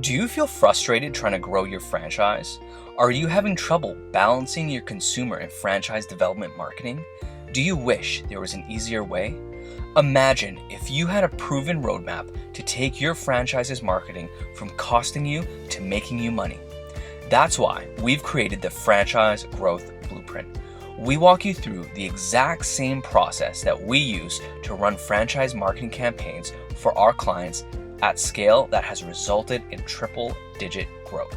Do you feel frustrated trying to grow your franchise? Are you having trouble balancing your consumer and franchise development marketing? Do you wish there was an easier way? Imagine if you had a proven roadmap to take your franchise's marketing from costing you to making you money. That's why we've created the Franchise Growth Blueprint. We walk you through the exact same process that we use to run franchise marketing campaigns for our clients at scale that has resulted in triple-digit growth.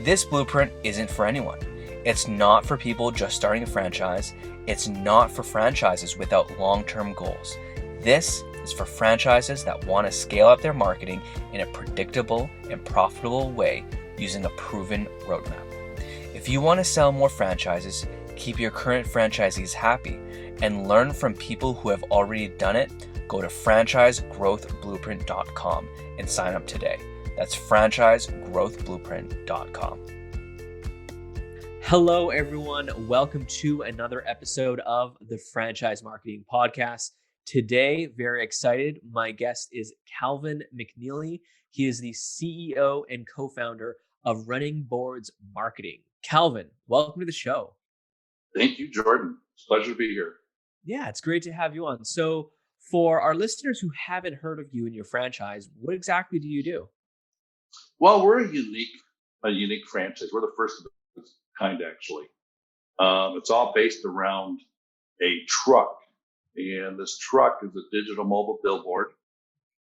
This blueprint isn't for anyone. It's not for people just starting a franchise. It's not for franchises without long-term goals. This is for franchises that want to scale up their marketing in a predictable and profitable way using a proven roadmap. If you want to sell more franchises, keep your current franchisees happy, and learn from people who have already done it, go to franchisegrowthblueprint.com and sign up today. That's franchisegrowthblueprint.com. Hello, everyone. Welcome to another episode of the Franchise Marketing Podcast. Today, very excited. My guest is Calvin McNeely. He is the CEO and co-founder of Runningboards Marketing. Calvin, welcome to the show. Thank you, Jordan. It's a pleasure to be here. Yeah, it's great to have you on. So for our listeners who haven't heard of you and your franchise, what exactly do you do? Well, we're a unique franchise. We're the first of its kind, actually. It's all based around a truck, and this truck is a digital mobile billboard.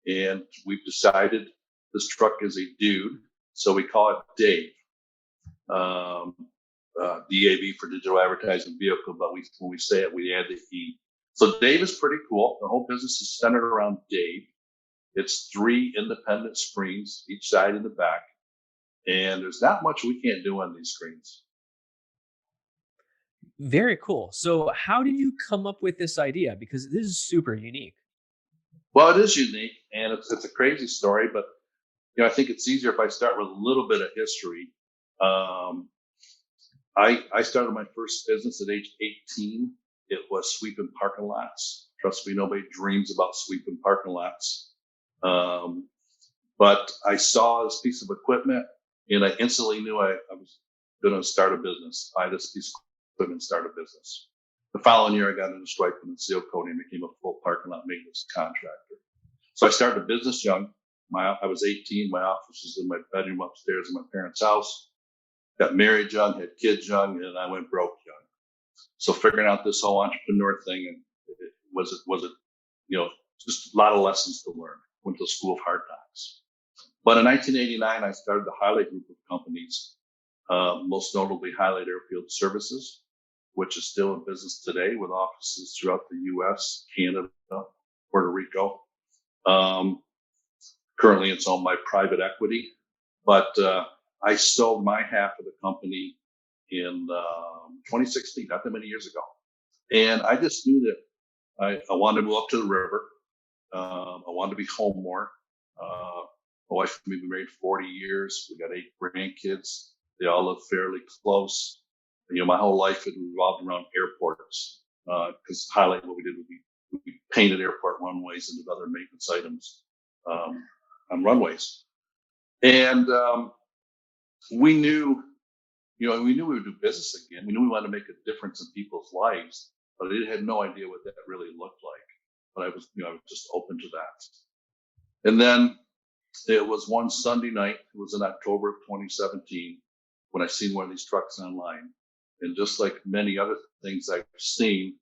And we've decided this truck is a dude, so we call it Dave. DAV for digital advertising vehicle, but when we say it, we add the E. So Dave is pretty cool. The whole business is centered around Dave. It's 3 independent screens, each side and the back. And there's not much we can't do on these screens. Very cool. So how did you come up with this idea? Because this is super unique. Well, it is unique, and it's a crazy story, but I think it's easier if I start with a little bit of history. I started my first business at age 18. It was sweeping parking lots. Trust me, nobody dreams about sweeping parking lots. But I saw this piece of equipment, and I instantly knew I was going to start a business, buy this piece of equipment and start a business. The following year, I got into striping and seal coating and became a full parking lot maintenance contractor. So I started a business young. I was 18. My office was in my bedroom upstairs in my parents' house. Got married young, had kids young, and I went broke young. So figuring out this whole entrepreneur thing, and it was just a lot of lessons to learn. Went to the school of hard knocks. But in 1989, I started the Highlight Group of companies, most notably Highlight Airfield Services, which is still in business today with offices throughout the U.S., Canada, Puerto Rico. Currently, it's owned by private equity, but I sold my half of the company in 2016, not that many years ago. And I just knew that I wanted to move up to the river. I wanted to be home more. My wife and me have been married 40 years. We got 8 grandkids. They all live fairly close. My whole life had revolved around airports because Highlight, what we did was we painted airport runways and did other maintenance items on runways. And we knew we would do business again. We knew we wanted to make a difference in people's lives, but I had no idea what that really looked like. But I was just open to that. And then it was one Sunday night. It was in October of 2017 when I seen one of these trucks online. And just like many other things I've seen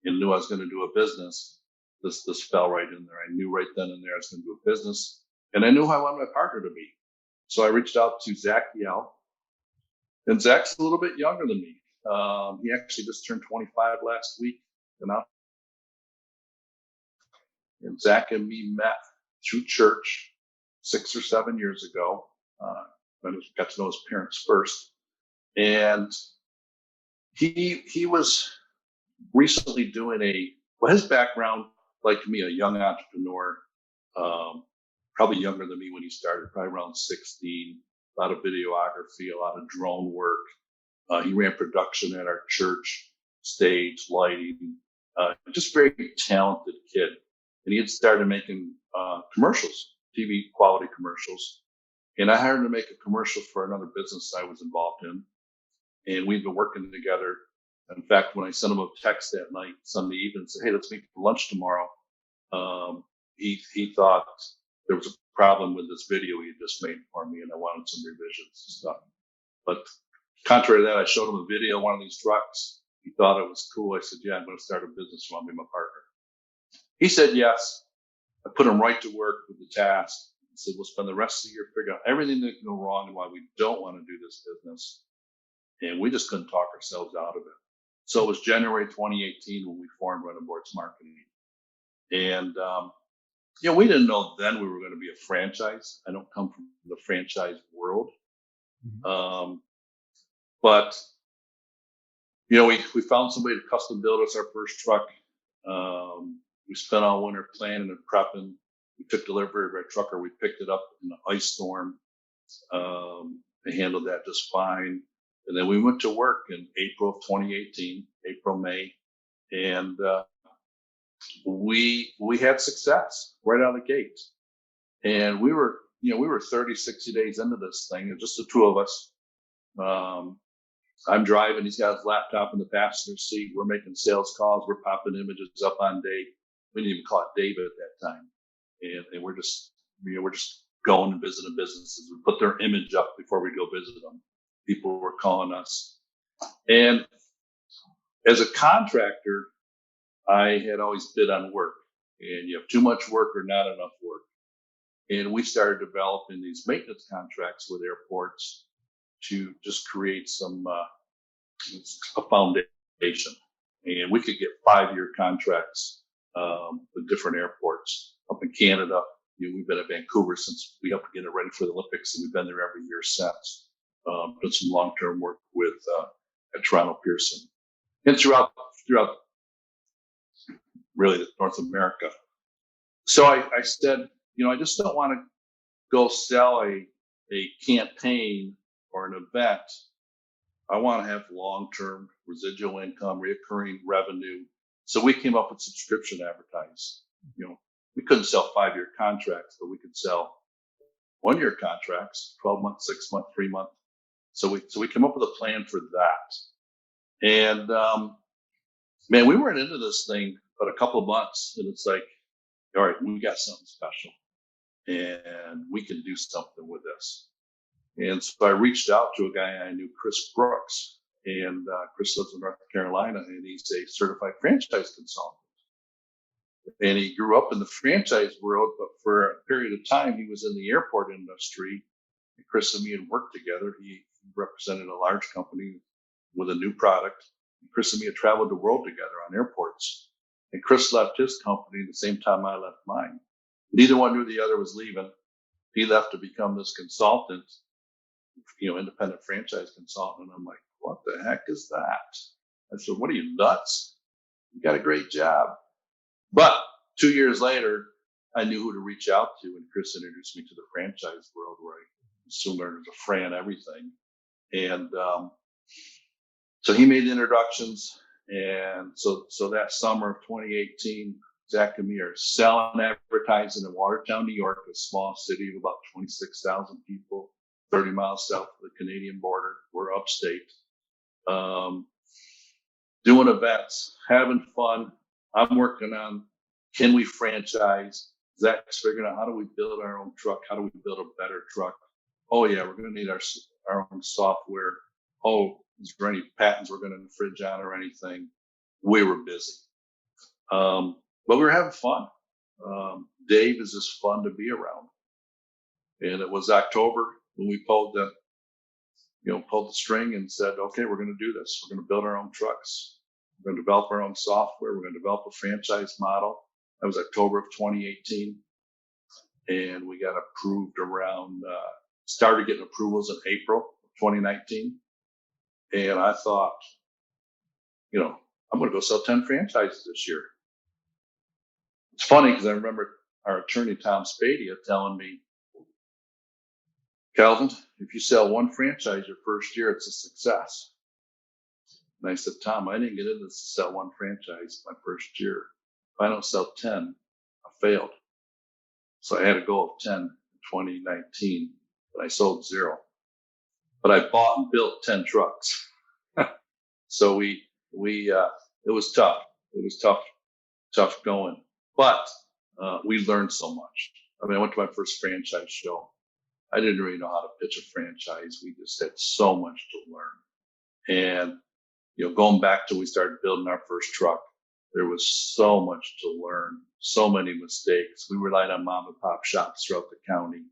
and knew I was going to do a business, this fell right in there. I knew right then and there I was going to do a business, and I knew how I wanted my partner to be. So I reached out to Zach Yell, and Zach's a little bit younger than me. He actually just turned 25 last week. And Zach and me met through church 6 or 7 years ago. I got to know his parents first. And he was recently doing his background, like me, a young entrepreneur, probably younger than me when he started, probably around 16, a lot of videography, a lot of drone work. He ran production at our church, stage, lighting, just very talented kid. And he had started making commercials, TV quality commercials. And I hired him to make a commercial for another business I was involved in. And we've been working together. In fact, when I sent him a text that night, Sunday evening, and said, "Hey, let's meet for lunch tomorrow," he thought there was a problem with this video he had just made for me, and I wanted some revisions and stuff. But contrary to that, I showed him a video of one of these trucks. He thought it was cool. I said, "Yeah, I'm going to start a business. You want to be my partner?" He said yes. I put him right to work with the task. He said, "We'll spend the rest of the year figuring out everything that can go wrong and why we don't want to do this business." And we just couldn't talk ourselves out of it. So it was January 2018 when we formed Runningboards Marketing. And, we didn't know then we were going to be a franchise. I don't come from the franchise world. But, we found somebody to custom build us our first truck. We spent all winter planning and prepping. We took delivery of our truck, or we picked it up in an ice storm. They handled that just fine. And then we went to work in April of 2018, April, May, and we had success right out of the gate. And we were 30, 60 days into this thing, and just the two of us. I'm driving, he's got his laptop in the passenger seat. We're making sales calls. We're popping images up on Dave. We didn't even call it David at that time. And we're just going and visiting businesses. We put their image up before we go visit them. People were calling us. And as a contractor, I had always bid on work, and you have too much work or not enough work. And we started developing these maintenance contracts with airports to just create a foundation. And we could get 5-year contracts with different airports up in Canada. We've been at Vancouver since we helped get it ready for the Olympics, and we've been there every year since. Done some long-term work with at Toronto Pearson, and throughout really North America. So I said, I just don't want to go sell a campaign or an event. I want to have long-term residual income, recurring revenue. So we came up with subscription advertising. We couldn't sell 5-year contracts, but we could sell 1-year contracts, 12 months, 6 months, 3 months. So we came up with a plan for that. And, man, we weren't into this thing but a couple of months, and it's like, all right, we got something special and we can do something with this. And so I reached out to a guy I knew, Chris Brooks, and Chris lives in North Carolina, and he's a certified franchise consultant. And he grew up in the franchise world, but for a period of time, he was in the airport industry. And Chris and me had worked together. He represented a large company with a new product. And Chris and me had traveled the world together on airports. And Chris left his company the same time I left mine. Neither one knew the other was leaving. He left to become this consultant, independent franchise consultant. And I'm like, what the heck is that? I said, what are you, nuts? You got a great job. But 2 years later, I knew who to reach out to, and Chris introduced me to the franchise world, where I soon learned to fran everything. And so he made the introductions. And so that summer of 2018, Zach and me are selling advertising in Watertown, New York, a small city of about 26,000 people, 30 miles south of the Canadian border. We're upstate. Doing events, having fun. I'm working on, can we franchise? Zach's figuring out, how do we build our own truck? How do we build a better truck? Oh yeah, we're going to need our own software. Oh, is there any patents we're going to infringe on or anything? We were busy. But we were having fun. Dave is just fun to be around. And it was October when we pulled the string and said, okay, we're going to do this. We're going to build our own trucks. We're going to develop our own software. We're going to develop a franchise model. That was October of 2018. And we got approved started getting approvals in April of 2019. And I thought, I'm going to go sell 10 franchises this year. It's funny because I remember our attorney, Tom Spadia, telling me, Calvin, if you sell 1 franchise your first year, it's a success. And I said, Tom, I didn't get into this to sell 1 franchise my first year. If I don't sell 10, I failed. So I had a goal of 10 in 2019. but I sold 0. But I bought and built 10 trucks. So it was tough. It was tough going, but we learned so much. I mean, I went to my first franchise show. I didn't really know how to pitch a franchise. We just had so much to learn. And, going back to we started building our first truck, there was so much to learn, so many mistakes. We relied on mom and pop shops throughout the county.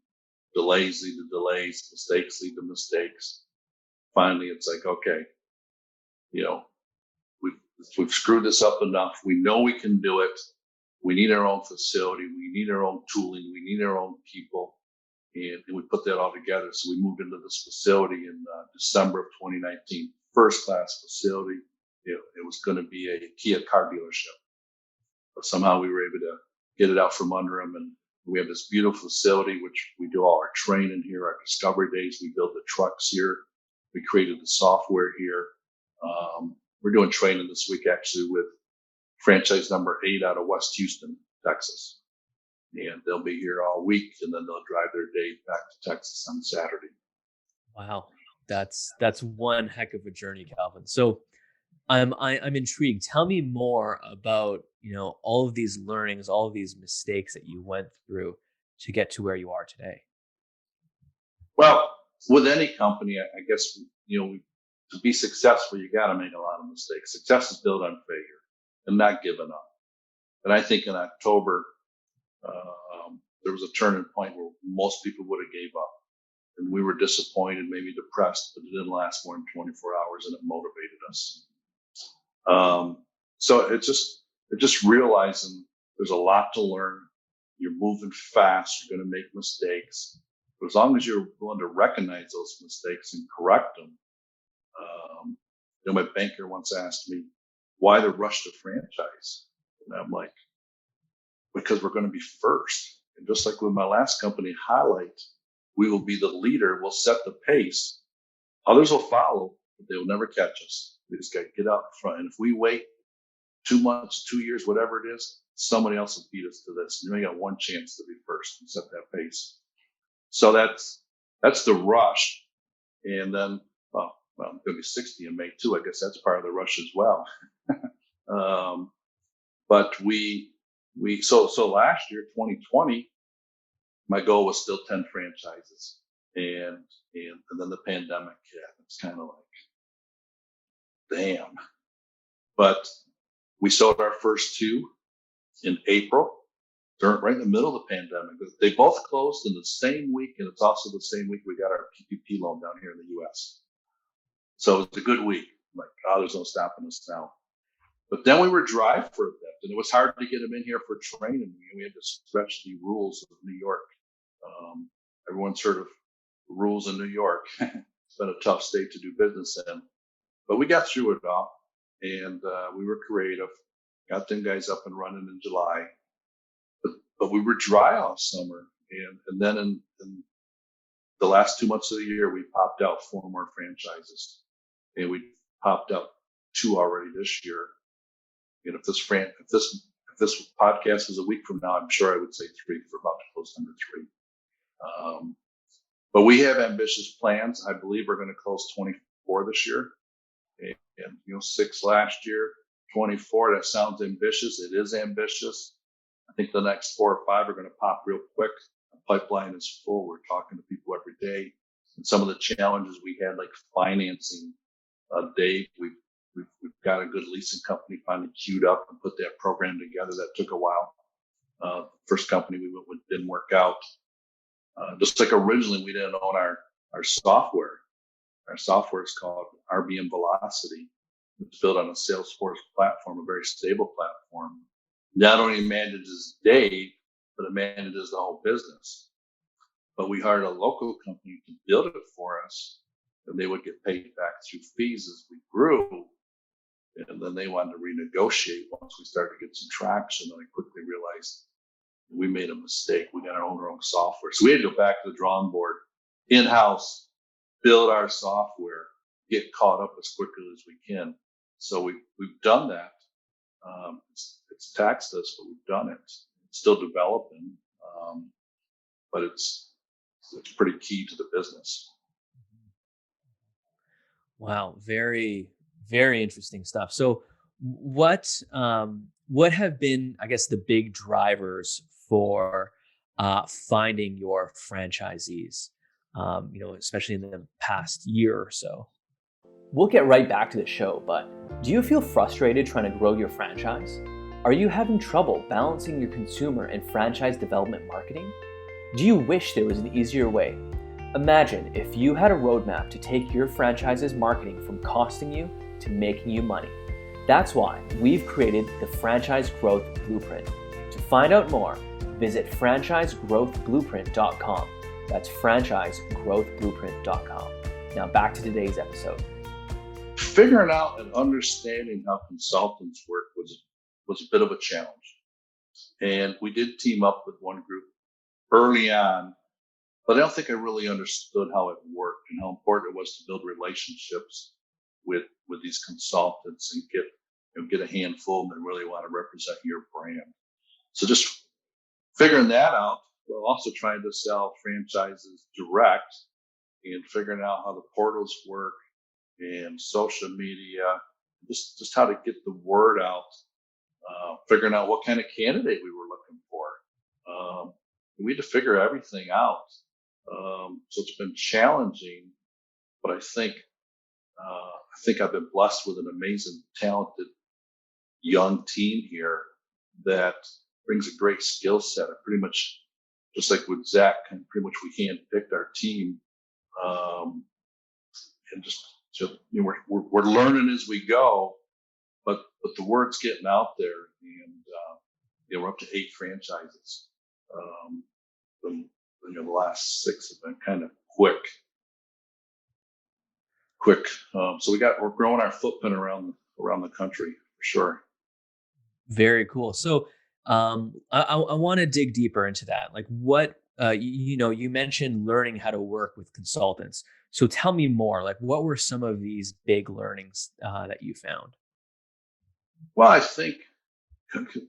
Delays lead to delays, mistakes lead to mistakes. Finally, it's like, okay, we've screwed this up enough. We know we can do it. We need our own facility. We need our own tooling. We need our own people. And we put that all together. So we moved into this facility in December of 2019, first class facility. It was going to be a Kia car dealership, but somehow we were able to get it out from under them. And we have this beautiful facility, which we do all our training here, our discovery days. We build the trucks here. We created the software here. We're doing training this week actually with franchise number 8 out of West Houston, Texas. And they'll be here all week, and then they'll drive their day back to Texas on Saturday. Wow. That's one heck of a journey, Calvin. So I'm intrigued. Tell me more about, all of these learnings, all of these mistakes that you went through to get to where you are today. Well, with any company, I guess, to be successful, you got to make a lot of mistakes. Success is built on failure and not giving up. And I think in October, there was a turning point where most people would have gave up, and we were disappointed, maybe depressed, but it didn't last more than 24 hours, and it motivated us. So it's just realizing there's a lot to learn. You're moving fast. You're going to make mistakes, but as long as you're willing to recognize those mistakes and correct them. My banker once asked me, why the rush to franchise? And I'm like, because we're going to be first. And just like with my last company, Highlight, we will be the leader. We'll set the pace. Others will follow, but they will never catch us. We just got to get out in front. And if we wait 2 months, 2 years, whatever it is, somebody else will beat us to this. And you only got one chance to be first and set that pace. So that's the rush. And then, well, I'm going to be 60 in May too. I guess that's part of the rush as well. But so last year, 2020, my goal was still 10 franchises, and then the pandemic hit. It's kind of like, damn. But we sold our first 2 in April, right in the middle of the pandemic. They both closed in the same week, and it's also the same week we got our PPP loan down here in the U.S. So it's a good week. I'm like, oh, there's no stopping us now. But then we were dry for a bit, and it was hard to get them in here for training. We had to stretch the rules of New York. Everyone's heard of rules in New York. It's been a tough state to do business in, but we got through it all, and we were creative. Got them guys up and running in July, but we were dry all summer, and then in the last 2 months of the year, we popped out 4 more franchises, and we popped out 2 already this year. And if this podcast was a week from now, I'm sure I would say 3. We're about to close number 3. But we have ambitious plans. I believe we're going to close 24 this year, and 6 last year, 24. That sounds ambitious. It is ambitious. I think the next 4 or 5 are going to pop real quick. The pipeline is full. We're talking to people every day, and some of the challenges we had, like financing. Dave, we've got a good leasing company finally queued up and put that program together. That took a while. First company we went with didn't work out. Just like originally we didn't own our software. Our software is called RBM Velocity. It's built on a Salesforce platform, a very stable platform. Not only manages Dave, but it manages the whole business. But we hired a local company to build it for us, and they would get paid back through fees as we grew. And then they wanted to renegotiate once we started to get some traction. And I quickly realized we made a mistake. We got to own our own software. So we had to go back to the drawing board, in-house, build our software, get caught up as quickly as we can. So we've done that. It's taxed us, but we've done it. It's still developing, but it's it's pretty key to the business. Wow, very, very interesting stuff. So, what have been, I guess, the big drivers for finding your franchisees? Especially in the past year or so. We'll get right back to the show, but do you feel frustrated trying to grow your franchise? Are you having trouble balancing your consumer and franchise development marketing? Do you wish there was an easier way? Imagine if you had a roadmap to take your franchise's marketing from costing you to making you money. That's why we've created the Franchise Growth Blueprint. To find out more, visit franchisegrowthblueprint.com. That's franchisegrowthblueprint.com. Now back to today's episode. Figuring out and understanding how consultants work was a bit of a challenge. And we did team up with one group early on, but I don't think I really understood how it worked and how important it was to build relationships with these consultants and get a handful that really want to represent your brand. So just figuring that out, while also trying to sell franchises direct and figuring out how the portals work and social media, just how to get the word out, figuring out what kind of candidate we were looking for. We had to figure everything out. So it's been challenging, but I think I've been blessed with an amazing, talented young team here that brings a great skill set. I pretty much, just like with Zach, pretty much we handpicked our team, and we're learning as we go, but the word's getting out there, and we're up to 8 franchises. The last 6 have been kind of quick. So we're growing our footprint around the country for sure. Very cool. So I want to dig deeper into that. Like what you mentioned learning how to work with consultants. So tell me more. Like what were some of these big learnings that you found? Well, I think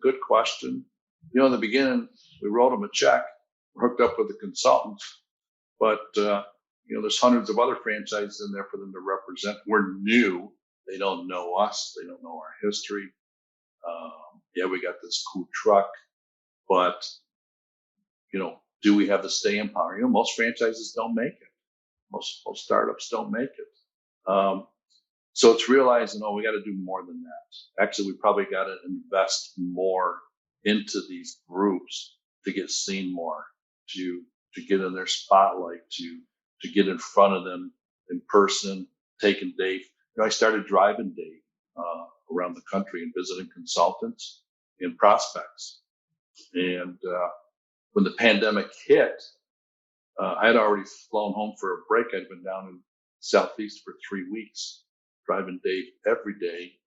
good question. In the beginning, we wrote them a check, we're hooked up with a consultant, but there's hundreds of other franchises in there for them to represent. We're new; they don't know us, they don't know our history. We got this cool truck, but do we have the staying power? Most franchises don't make it. Most startups don't make it. So it's realizing, we got to do more than that. Actually, we probably got to invest more into these groups to get seen more, to get in their spotlight, to get in front of them in person, taking Dave. I started driving Dave around the country and visiting consultants and prospects. And when the pandemic hit, I had already flown home for a break. I'd been down in Southeast for 3 weeks, driving Dave every day.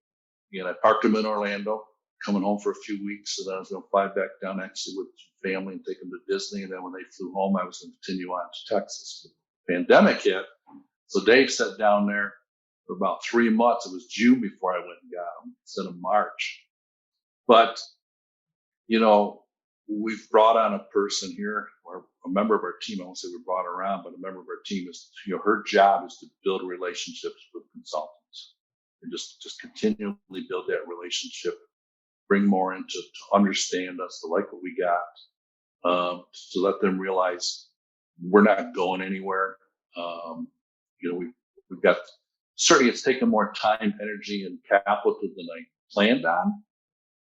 And I parked him in Orlando, coming home for a few weeks. So then I was going to fly back down actually with family and take them to Disney. And then when they flew home, I was going to continue on to Texas. The pandemic hit. So Dave sat down there for about 3 months. It was June before I went and got him instead of March. But, we've brought on a person here, or a member of our team. I won't say we brought her on, but a member of our team is, her job is to build relationships with consultants and just continually build that relationship, bring more into to understand us, to like what we got, to let them realize we're not going anywhere. We've got, certainly it's taken more time, energy, and capital than I planned on,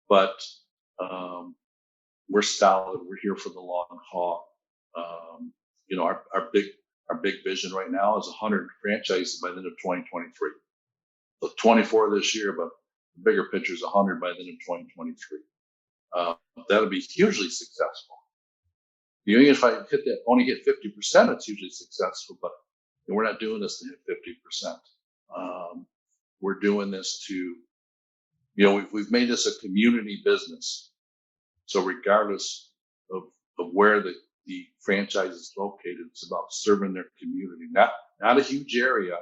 but we're solid. We're here for the long haul. Our big vision right now is 100 franchises by the end of 2023. So 24 this year, but the bigger picture is 100 by the end of 2023. That'll be hugely successful. Even if I only hit 50%, it's hugely successful. But we're not doing this to hit 50%. We're doing this to, we've made this a community business. So regardless of where the franchise is located, it's about serving their community, not a huge area,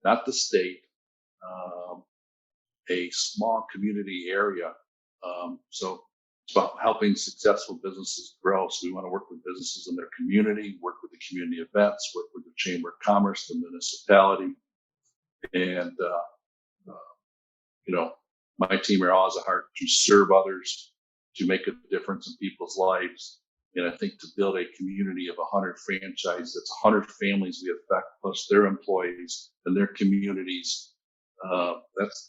not the state, a small community area. So it's about helping successful businesses grow. So we want to work with businesses in their community, work with the community events, work with the Chamber of Commerce, the municipality, and my team here always has a heart to serve others, to make a difference in people's lives. And I think to build a community of 100 franchises, that's 100 families we affect, plus their employees and their communities.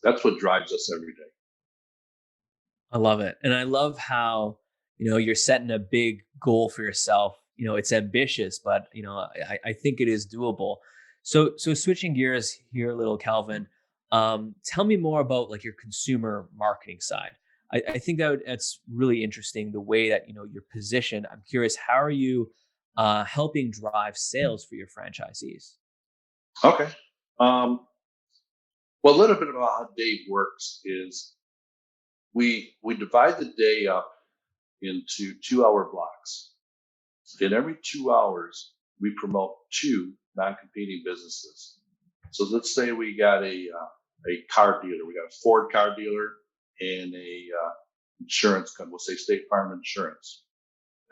That's what drives us every day. I love it. And I love how, you're setting a big goal for yourself. It's ambitious, but I think it is doable. So switching gears here a little, Calvin, tell me more about like your consumer marketing side. I think that's really interesting, the way that, you're positioned. I'm curious, how are you helping drive sales for your franchisees? Okay. Well, a little bit about how Dave works is we divide the day up into 2-hour blocks. In every 2 hours, we promote 2 non-competing businesses. So let's say we got a car dealer. We got a Ford car dealer and a insurance company. We'll say State Farm Insurance.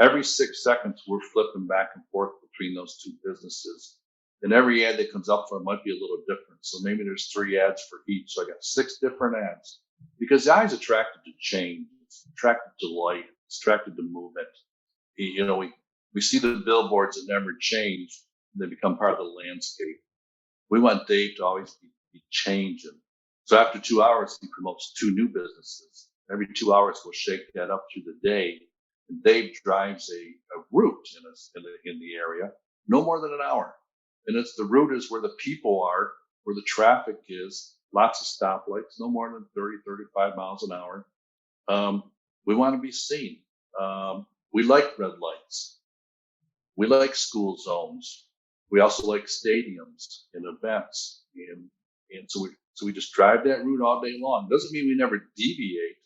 Every 6 seconds, we're flipping back and forth between those 2 businesses. And every ad that comes up for it might be a little different. So maybe there's 3 ads for each. So I got 6 different ads because the eye's attracted to change. It's attracted to light. It's attracted to movement. We see the billboards that never change. They become part of the landscape. We want Dave to always be changing. So after 2 hours, he promotes 2 new businesses. Every 2 hours, we'll shake that up through the day. And Dave drives a route in the area, no more than an hour. And the route is where the people are, where the traffic is, lots of stoplights, no more than 30, 35 miles an hour. We want to be seen. We like red lights. We like school zones. We also like stadiums and events. And so we just drive that route all day long. Doesn't mean we never deviate.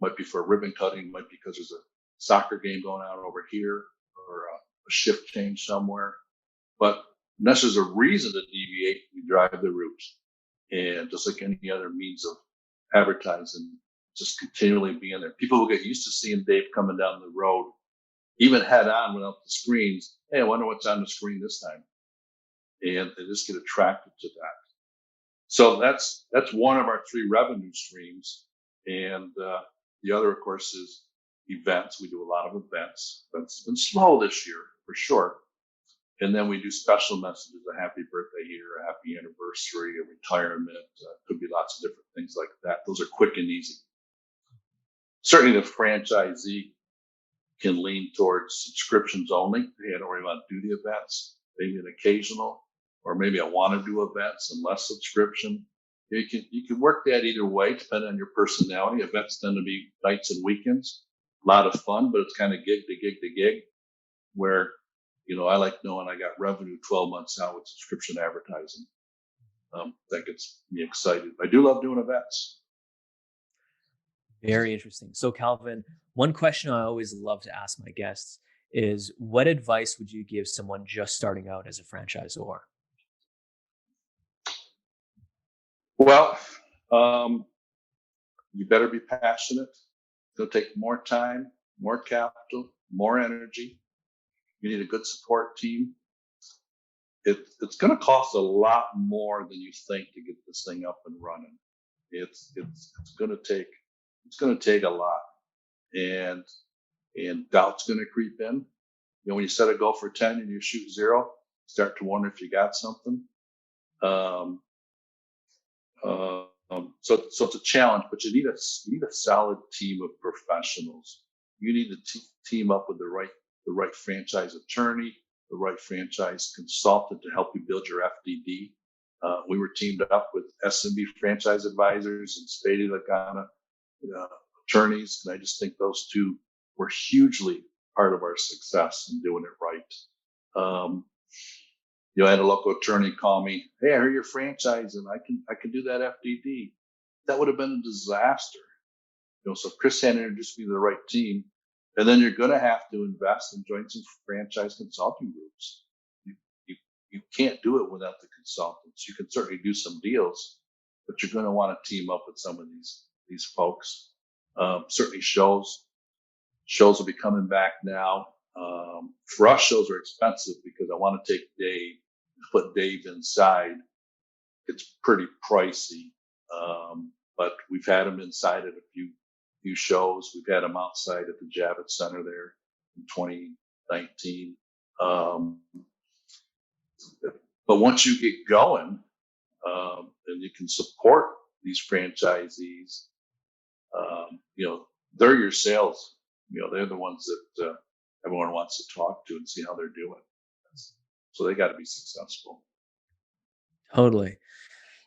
Might be for a ribbon cutting, might be because there's a soccer game going on over here or a shift change somewhere. But unless there's a reason to deviate, we drive the route. And just like any other means of advertising, just continually being there. People will get used to seeing Dave coming down the road, even head on without the screens. Hey, I wonder what's on the screen this time. And they just get attracted to that. So that's one of our 3 revenue streams. And the other, of course, is events. We do a lot of events. It's been slow this year, for sure. And then we do special messages, a happy birthday here, a happy anniversary, a retirement. Could be lots of different things like that. Those are quick and easy. Certainly the franchisee can lean towards subscriptions only. Hey, I don't really want to do the events, maybe an occasional, or maybe I want to do events and less subscription. You can work that either way, depending on your personality. Events tend to be nights and weekends, a lot of fun, but it's kind of gig to gig to gig, where I like knowing I got revenue 12 months out with subscription advertising. That gets me excited. I do love doing events. Very interesting. So, Calvin, one question I always love to ask my guests is, what advice would you give someone just starting out as a franchisor? Well, you better be passionate. It'll take more time, more capital, more energy. You need a good support team. It's going to cost a lot more than you think to get this thing up and running. It's going to take a lot, and doubt's going to creep in. When you set a goal for 10 and you shoot 0, start to wonder if you got something. So it's a challenge, but you need a solid team of professionals. You need to team up with the right franchise attorney, the right franchise consultant to help you build your FDD. We were teamed up with SMB franchise advisors and Spady Lagana attorneys, and I just think those 2 were hugely part of our success in doing it right. I had a local attorney call me. Hey, I heard your franchise, and I can do that FDD. That would have been a disaster. So Chris had introduced me to the right team, and then you're going to have to invest and join some franchise consulting groups. You can't do it without the consultants. You can certainly do some deals, but you're going to want to team up with some of these folks. Certainly shows will be coming back now. For us, shows are expensive because I I want to take Dave, put Dave inside. It's pretty pricey. But we've had him inside at a few shows. We've had him outside at the Javits Center there in 2019. But once you get going, and you can support these franchisees, they're your sales. They're the ones that everyone wants to talk to and see how they're doing. So they got to be successful. Totally.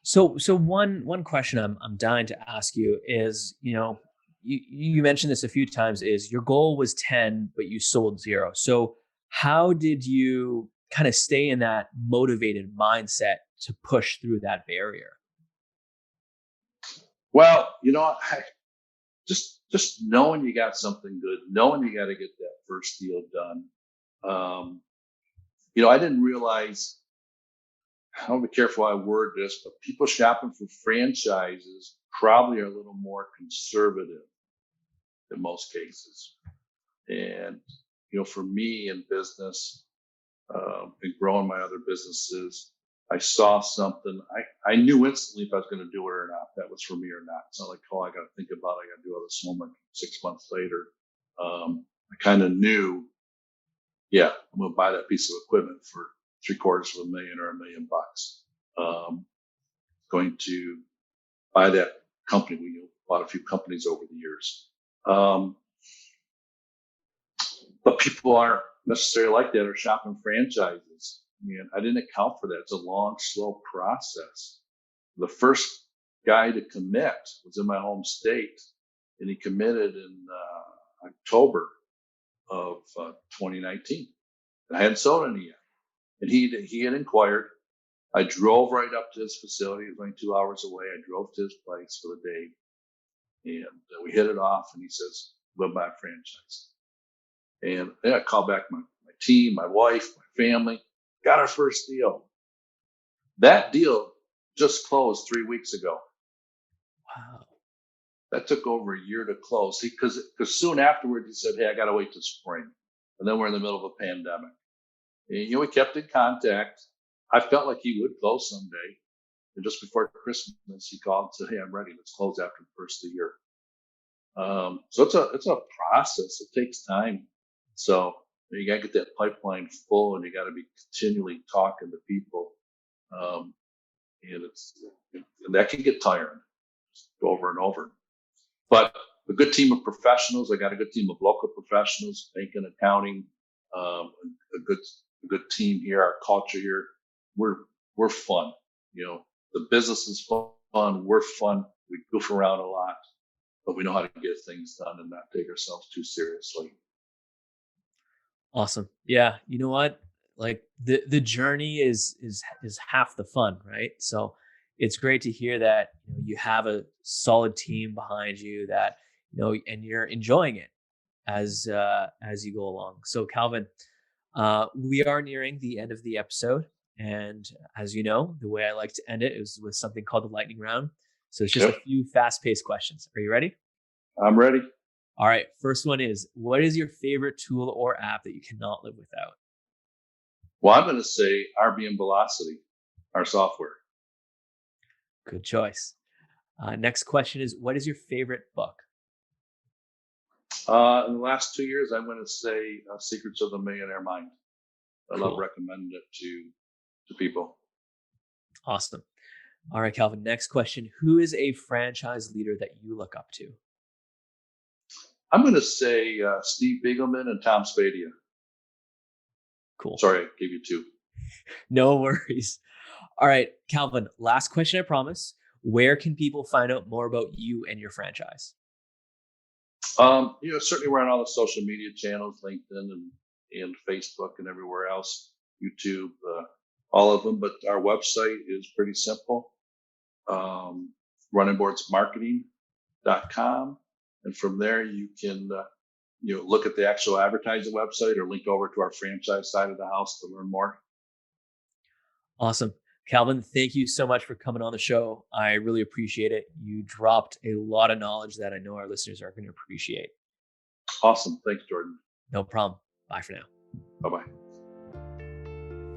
So one question I'm dying to ask you is, you mentioned this a few times, is your goal was 10, but you sold 0. So how did you kind of stay in that motivated mindset to push through that barrier? Well, just knowing you got something good, knowing you got to get that first deal done. I didn't realize, I want to be careful how I word this, but people shopping for franchises probably are a little more conservative in most cases. And, for me in business, and growing my other businesses, I saw something. I knew instantly if I was going to do it or not, if that was for me or not. It's not like, I got to think about it. I got to do all this homework 6 months later. I kind of knew, I'm going to buy that piece of equipment for $750,000 or $1 million or $1 million. Going to buy that company. We bought a few companies over the years. But people aren't necessarily like that or shopping franchises. I didn't account for that. It's a long, slow process. The first guy to commit was in my home state, and he committed in October of 2019. And I hadn't sold any yet. And he had inquired. I drove right up to his facility. It was only 2 hours away. I drove to his place for the day, and we hit it off. And he says, "We'll buy a franchise." And then I called back my team, my wife, my family, got our first deal. That deal just closed 3 weeks ago. Wow. That took over a year to close. Because soon afterwards he said, "Hey, I got to wait till spring." And then we're in the middle of a pandemic. And, we kept in contact. I felt like he would close someday. And just before Christmas, he called and said, "Hey, I'm ready. Let's close after the first of the year." So it's a process. It takes time. So you got to get that pipeline full, and you got to be continually talking to people. And that can get tiring, just over and over. But a good team of professionals. I got a good team of local professionals, banking, accounting, a good team here. Our culture here, we're fun. The business is fun. We're fun. We goof around a lot, but we know how to get things done and not take ourselves too seriously. Awesome. Yeah. You know what? Like the journey is half the fun, right? So it's great to hear that you have a solid team behind you that and you're enjoying it as you go along. So Calvin, we are nearing the end of the episode, and as you know, the way I like to end it is with something called the lightning round. So it's just a few fast-paced questions. Are you ready? I'm ready. All right. First one is, what is your favorite tool or app that you cannot live without? Well, I'm going to say RBM Velocity, our software. Good choice. Next question is, what is your favorite book? In the last 2 years, I'm going to say Secrets of the Millionaire Mind. I love recommending it to people. Awesome. All right, Calvin, next question. Who is a franchise leader that you look up to? I'm going to say Steve Biegelman and Tom Spadia. Cool. Sorry, I gave you 2. No worries. All right, Calvin, last question, I promise. Where can people find out more about you and your franchise? Certainly we're on all the social media channels, LinkedIn and Facebook and everywhere else, YouTube, all of them. But our website is pretty simple. Runningboardsmarketing.com. And from there, you can look at the actual advertising website or link over to our franchise side of the house to learn more. Awesome. Calvin, thank you so much for coming on the show. I really appreciate it. You dropped a lot of knowledge that I know our listeners are going to appreciate. Awesome. Thanks, Jordan. No problem. Bye for now. Bye-bye.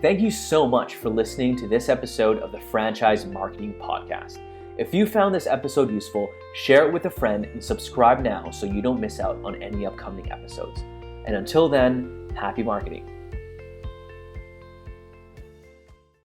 Thank you so much for listening to this episode of the Franchise Marketing Podcast. If you found this episode useful, share it with a friend and subscribe now so you don't miss out on any upcoming episodes. And until then, happy marketing.